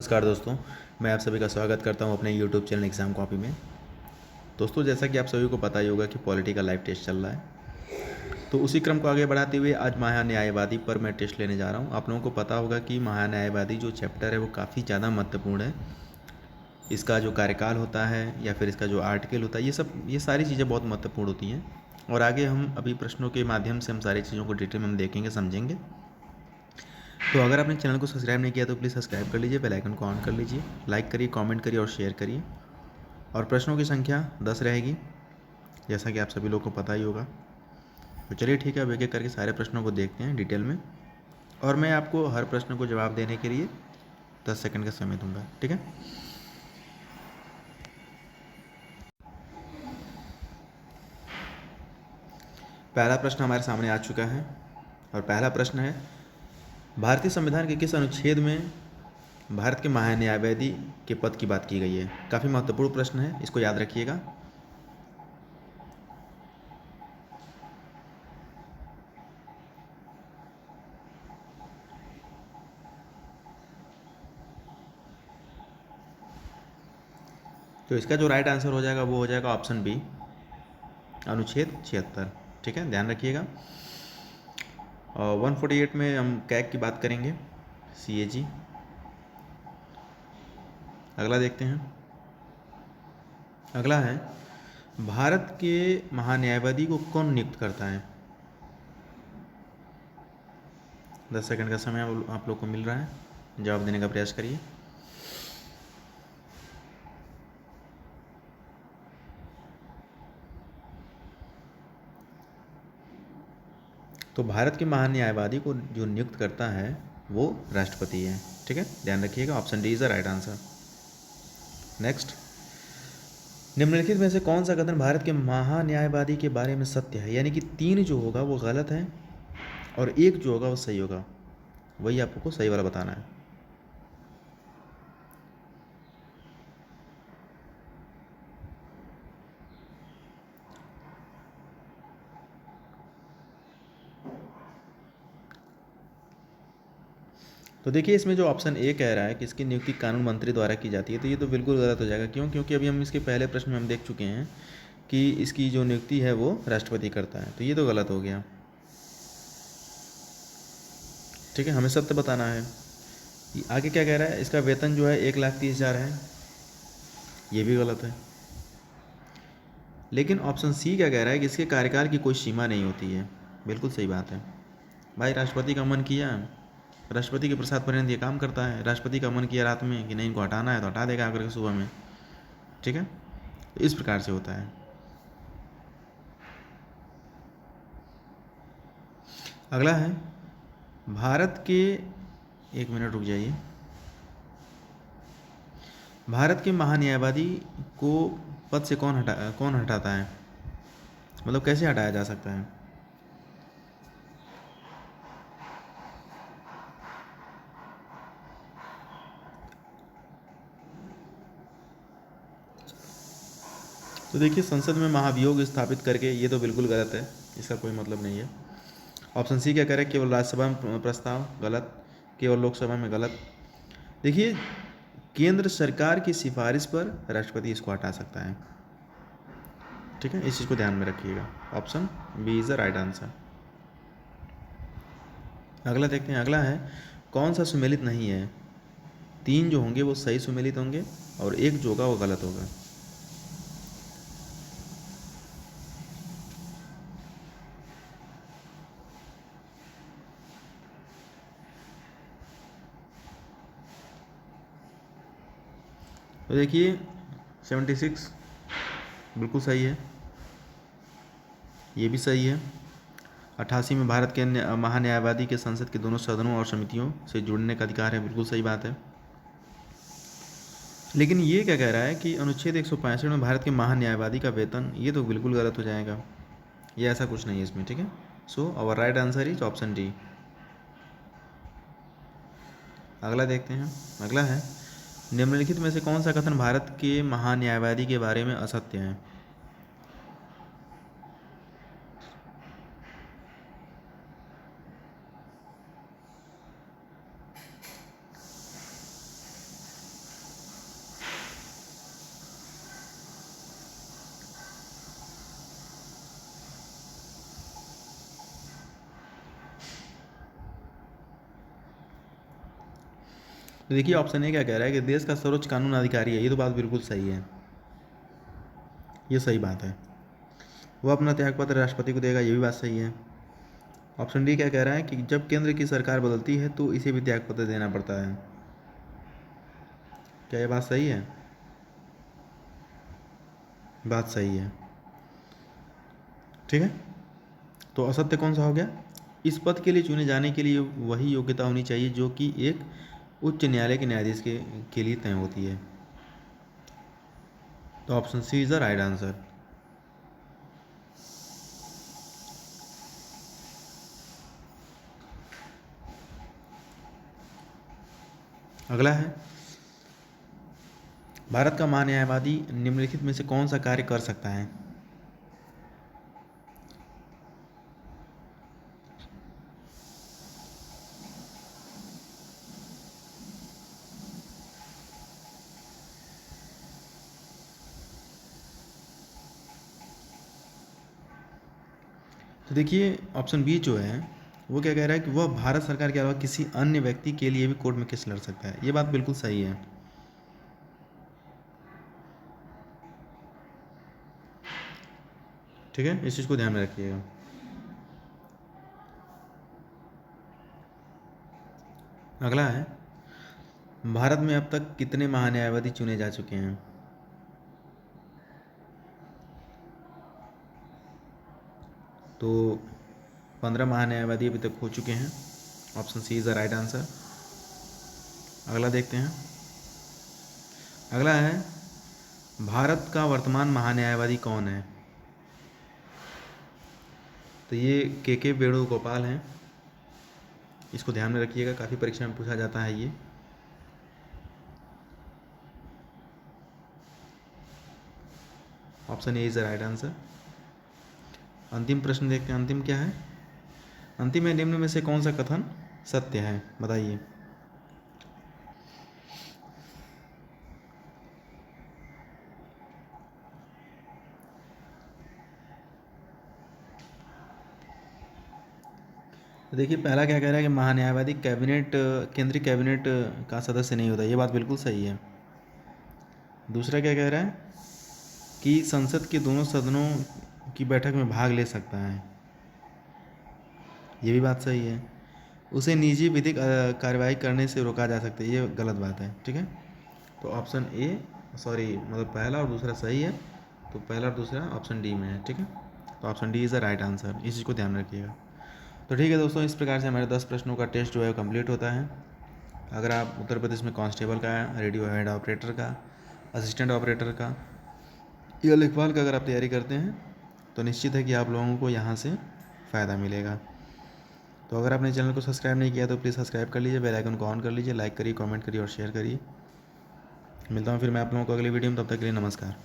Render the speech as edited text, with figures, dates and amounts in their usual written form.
नमस्कार दोस्तों, मैं आप सभी का स्वागत करता हूं अपने YouTube चैनल एग्ज़ाम कॉपी में। दोस्तों, जैसा कि आप सभी को पता ही होगा कि पॉलिटी का लाइव टेस्ट चल रहा है। तो उसी क्रम को आगे बढ़ाते हुए आज महान्यायवादी पर मैं टेस्ट लेने जा रहा हूं। आप लोगों को पता होगा कि महान्यायवादी जो चैप्टर है वो काफ़ी ज़्यादा महत्वपूर्ण है। इसका जो कार्यकाल होता है या फिर इसका जो आर्टिकल होता है, ये सारी चीज़ें बहुत महत्वपूर्ण होती हैं। और आगे हम अभी प्रश्नों के माध्यम से हम सारी चीज़ों को डिटेल में हम देखेंगे, समझेंगे। तो अगर आपने चैनल को सब्सक्राइब नहीं किया तो प्लीज़ सब्सक्राइब कर लीजिए, बेल आइकन को ऑन कर लीजिए, लाइक करिए, कमेंट करिए और शेयर करिए। और प्रश्नों की संख्या 10 रहेगी, जैसा कि आप सभी लोग को पता ही होगा। तो चलिए ठीक है, अब एक एक करके सारे प्रश्नों को देखते हैं डिटेल में, और मैं आपको हर प्रश्न को जवाब देने के लिए 10 सेकंड का समय दूंगा, ठीक है। पहला प्रश्न हमारे सामने आ चुका है और पहला प्रश्न है, भारतीय संविधान के किस अनुच्छेद में भारत के महान्यायवादी के पद की बात की गई है। काफ़ी महत्वपूर्ण प्रश्न है, इसको याद रखिएगा। तो इसका जो राइट आंसर हो जाएगा वो हो जाएगा ऑप्शन बी, अनुच्छेद 76, ठीक है, ध्यान रखिएगा। 148 में हम कैग की बात करेंगे, CAG। अगला देखते हैं। अगला है, भारत के महान्यायवादी को कौन नियुक्त करता है। 10 सेकंड का समय आप लोग को मिल रहा है, जवाब देने का प्रयास करिए। तो भारत के महान्यायवादी को जो नियुक्त करता है वो राष्ट्रपति है, ठीक है, ध्यान रखिएगा। Option D is the right answer. Next, निम्नलिखित में से कौन सा कथन भारत के महान्यायवादी के बारे में सत्य है। यानी कि 3 जो होगा वो गलत है और 1 जो होगा वो सही होगा, वही आपको सही वाला बताना है। तो देखिए, इसमें जो ऑप्शन ए कह रहा है कि इसकी नियुक्ति कानून मंत्री द्वारा की जाती है, तो ये तो बिल्कुल गलत हो जाएगा। क्यों? क्योंकि अभी हम इसके पहले प्रश्न में हम देख चुके हैं कि इसकी जो नियुक्ति है वो राष्ट्रपति करता है, तो ये तो गलत हो गया, ठीक है। हमें सत्य बताना है। आगे क्या कह रहा है, इसका वेतन जो है 1,30,000 है, ये भी गलत है। लेकिन ऑप्शन सी क्या कह रहा है कि इसके कार्यकाल की कोई सीमा नहीं होती है, बिल्कुल सही बात है। भाई, राष्ट्रपति का मन किया, राष्ट्रपति के प्रसाद पर्यंत ये काम करता है। राष्ट्रपति का मन किया रात में कि नहीं इनको हटाना है तो हटा देगा आकर के सुबह में, ठीक है। तो इस प्रकार से होता है। अगला है, भारत के, एक मिनट रुक जाइए, भारत के महान्यायवादी को पद से कौन हटाता है, मतलब कैसे हटाया जा सकता है। तो देखिए, संसद में महाभियोग स्थापित करके, ये तो बिल्कुल गलत है, इसका कोई मतलब नहीं है। ऑप्शन सी क्या कह रहा है, केवल राज्यसभा में प्रस्ताव, गलत। केवल लोकसभा में, गलत। देखिए, केंद्र सरकार की सिफारिश पर राष्ट्रपति इसको हटा सकता है, ठीक है, इस चीज़ को ध्यान में रखिएगा। Option B is the right answer. अगला देखते हैं। अगला है, कौन सा सुमेलित नहीं है। 3 जो होंगे वो सही सुमेलित होंगे और 1 जो होगा वो गलत होगा। तो देखिए, 76 बिल्कुल सही है, ये भी सही है। 88 में भारत के महान्यायवादी के संसद के दोनों सदनों और समितियों से जुड़ने का अधिकार है, बिल्कुल सही बात है। लेकिन ये क्या कह रहा है कि अनुच्छेद 165 में भारत के महान्यायवादी का वेतन, ये तो बिल्कुल गलत हो जाएगा, ये ऐसा कुछ नहीं है इसमें, ठीक है। So our right answer is option D. अगला देखते हैं। अगला है, निम्नलिखित में से कौन सा कथन भारत के महान्यायवादी के बारे में असत्य है। तो देखिए ऑप्शन ए क्या कह रहा है कि देश का सर्वोच्च कानून अधिकारी है। ये तो बात बिल्कुल सही है, ये सही बात है। वह अपना त्यागपत्र राष्ट्रपति को देगा, ये भी बात सही है। ऑप्शन डी क्या कह रहा है कि जब केंद्र की सरकार बदलती है तो इसे भी त्यागपत्र देना पड़ता है। क्या ये बात सही है? बात सही है, ठीक है। तो असत्य कौन सा हो गया? इस पद के लिए चुने जाने के लिए वही योग्यता होनी चाहिए जो कि एक उच्च न्यायालय के न्यायाधीश के लिए तय होती है। तो option C is the right answer. अगला है, भारत का महान्यायवादी निम्नलिखित में से कौन सा कार्य कर सकता है? तो देखिए ऑप्शन बी जो है वो क्या कह रहा है कि वह भारत सरकार के अलावा किसी अन्य व्यक्ति के लिए भी कोर्ट में केस लड़ सकता है। ये बात बिल्कुल सही है, ठीक है, इस चीज़ को ध्यान में रखिएगा। अगला है, भारत में अब तक कितने महान्यायवादी चुने जा चुके हैं? तो 15 महान्यायवादी अभी तक हो चुके हैं। Option C is the right answer. अगला देखते हैं। अगला है, भारत का वर्तमान महान्यायवादी कौन है? तो ये के वेणुगोपाल हैं। इसको ध्यान में रखिएगा, काफ़ी परीक्षा में पूछा जाता है ये। Option A is the right answer. अंतिम प्रश्न देखते हैं, अंतिम क्या है? अंतिम में निम्न में से कौन सा कथन सत्य है, बताइए। तो देखिए पहला क्या कह रहा है कि महान्यायवादी केंद्रीय कैबिनेट का सदस्य नहीं होता। ये बात बिल्कुल सही है। दूसरा क्या कह रहा है कि संसद के दोनों सदनों की बैठक में भाग ले सकता है। ये भी बात सही है। उसे निजी विधिक कार्रवाई करने से रोका जा सकता है। ये गलत बात है, ठीक है। तो ऑप्शन ए सॉरी मतलब पहला और दूसरा सही है। तो पहला और दूसरा ऑप्शन डी में है, ठीक है। तो option D is the right answer. इस चीज़ को ध्यान में रखिएगा। तो ठीक है दोस्तों, इस प्रकार से हमारे 10 प्रश्नों का टेस्ट जो है कंप्लीट होता है। अगर आप उत्तर प्रदेश में कांस्टेबल का, रेडियो हेड ऑपरेटर का, असिस्टेंट ऑपरेटर का या लेखपाल का अगर आप तैयारी करते हैं तो निश्चित है कि आप लोगों को यहाँ से फ़ायदा मिलेगा। तो अगर आपने चैनल को सब्सक्राइब नहीं किया तो प्लीज़ सब्सक्राइब कर लीजिए, बेल आइकन को ऑन कर लीजिए, लाइक करिए, कमेंट करिए और शेयर करिए। मिलता हूँ फिर मैं आप लोगों को अगली वीडियो में, तब तक के लिए नमस्कार।